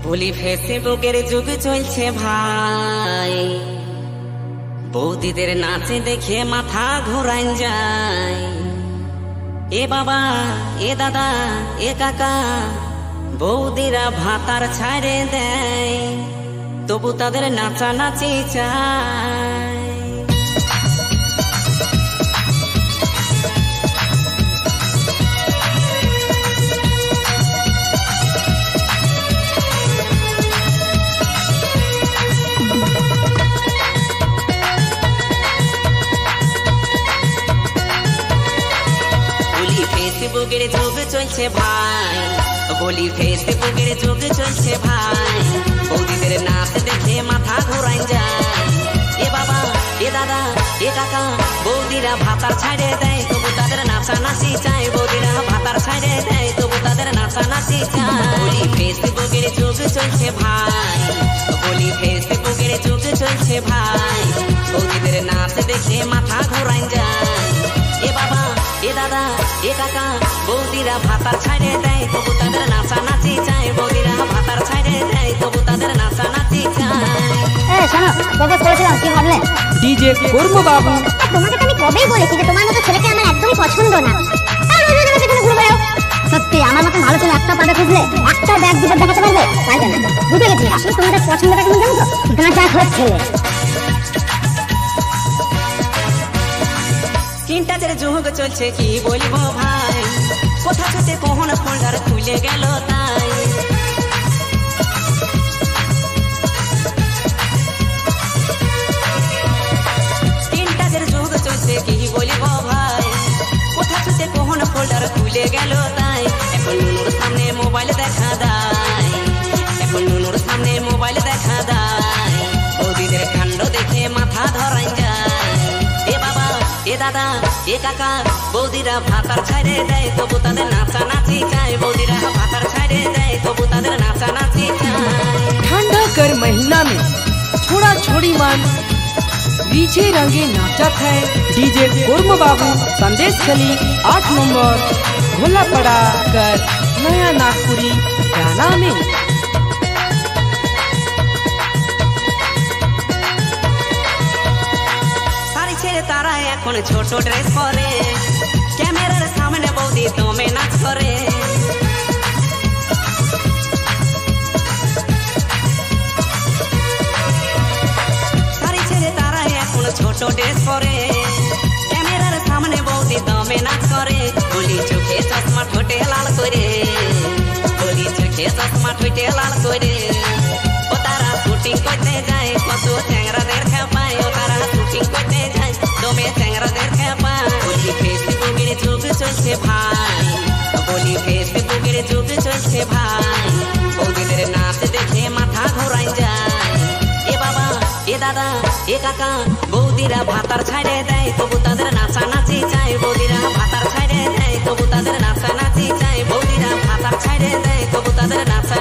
বলি ফেসবুকের যুগ চলছে ভাই, বৌদিদের নাচে দেখে মাথা ঘোরাইন যায়। এ বাবা, এ দাদা, এ কাকা, বৌদিরা ভাতার ছাড়ে দেয়, তবু তাদের নাচানাচি চায়। ফেসবুকের যুগ চলছে ভাই, বলি ফেসবুকের যুগ চলছে ভাই, বৌদিদের নাচ দেখে মাথা ঘোরাইন যায়। এ বাবা, এ দাদা, এ কাকা, বৌদিরা ভাতার ছাড়ে দেয়, তবু তাদের নাচানাচি চায়। বৌদিরা ভাতার ছাড়ে দেয়, তবু তাদের নাচানাচি চায়। বলি ফেসবুকের যুগ চলছে ভাই, বলি ফেসবুকের যুগ চলছে ভাই, বৌদিদের নাচ দেখে মাথা ঘোরাইন যায়। এ বাবা, এ দাদা, এ কাকা, বৌদিরা ভাতার ছাড়ে দেয়, তবু তাদের নাচানাচি চায়। বৌদিরা ভাতার ছাড়ে দেয়, তবু তাদের নাচানাচি চায়। শোনো, প্রপোজ করেছিলাম, কি ভাবলে? ডিজে কর্ম বাবু, তোমাকে তো আমি কবেই বলেছি যে তোমার মতো ছেলেকে আমার একদমই পছন্দ না। সত্যি আমার মতো ভালো ছেলে একটা পাবে খুঁজলে একটা ব্যাগ দুটো দেখাতে পারবে? পারবে না। বুঝে গেছি আসলে তোমাদের পছন্দটা কেমন জানো তো? গাঁজা খোর ছেলে। স্ক্রিন টাচের যুগ চলছে, কি বলবো ভাই, কোথা থেকে কখন ফোল্ডার খুলে গেল তাই। স্ক্রিন টাচের যুগ চলছে, কি বলবো ভাই, কোথা থেকে কখন ফোল্ডার খুলে গেল তাই। এখন নুনুর সামনে মোবাইল দেখা দেয়, এখন নুনুর সামনে মোবাইল দেখা দেয়, বৌদিদের কাণ্ড দেখে মাথা ধরাই যায়। এ বাবা, এ দাদা, এ কাকা, বৌদিরা ভাতার ছাড়ে দেয়, তবু তাদের নাচানাচি চায়। বৌদিরা भातर छाड़े दे तबु तादेर नाचा नाची ठंडा कर महीना में छोड़ा छोड़ी मान रीछे रंगे नाचत है डीजे कोर्म बाबू संदेश खली 8 नंबर घोला पड़ा कर नया नागपुरी गाना में सारी छेड़े तारा এখন ছোট ড্রেস পরে ক্যামেরার সামনে বৌদি তুমি নাচ করে सारी छेड़े तारा এখন ছোট ড্রেস পরে ক্যামেরার সামনে বৌদি তুমি নাচ করে বলি চোখে চশমা ঠোঁটে লাল করে বলি চোখে চশমা ঠোঁটে লাল করে ও তারা শুটিং করতে যায় কত চ্যাংরাদের খেপায় ও তারা শুটিং করতে যায় তুমি চ্যাংরাদের খেপায় বলি ফেসবুকের যুগ চলছে ভাই বলি ফেসবুকের যুগ চলছে ভাই বৌদিদের নাচ দেখে মাথা ঘোরাই যায় এ বাবা এ দাদা এ কাকা বৌদিরা ভাতার ছাড়ে দেয় তবু তাদের নাচা নাচি চায় বৌদিরা ভাতার ছাড়ে দেয় তবু তাদের নাচা নাচি চায় বৌদিরা ভাতার ছাড়ে দেয় তবু তাদের নাচা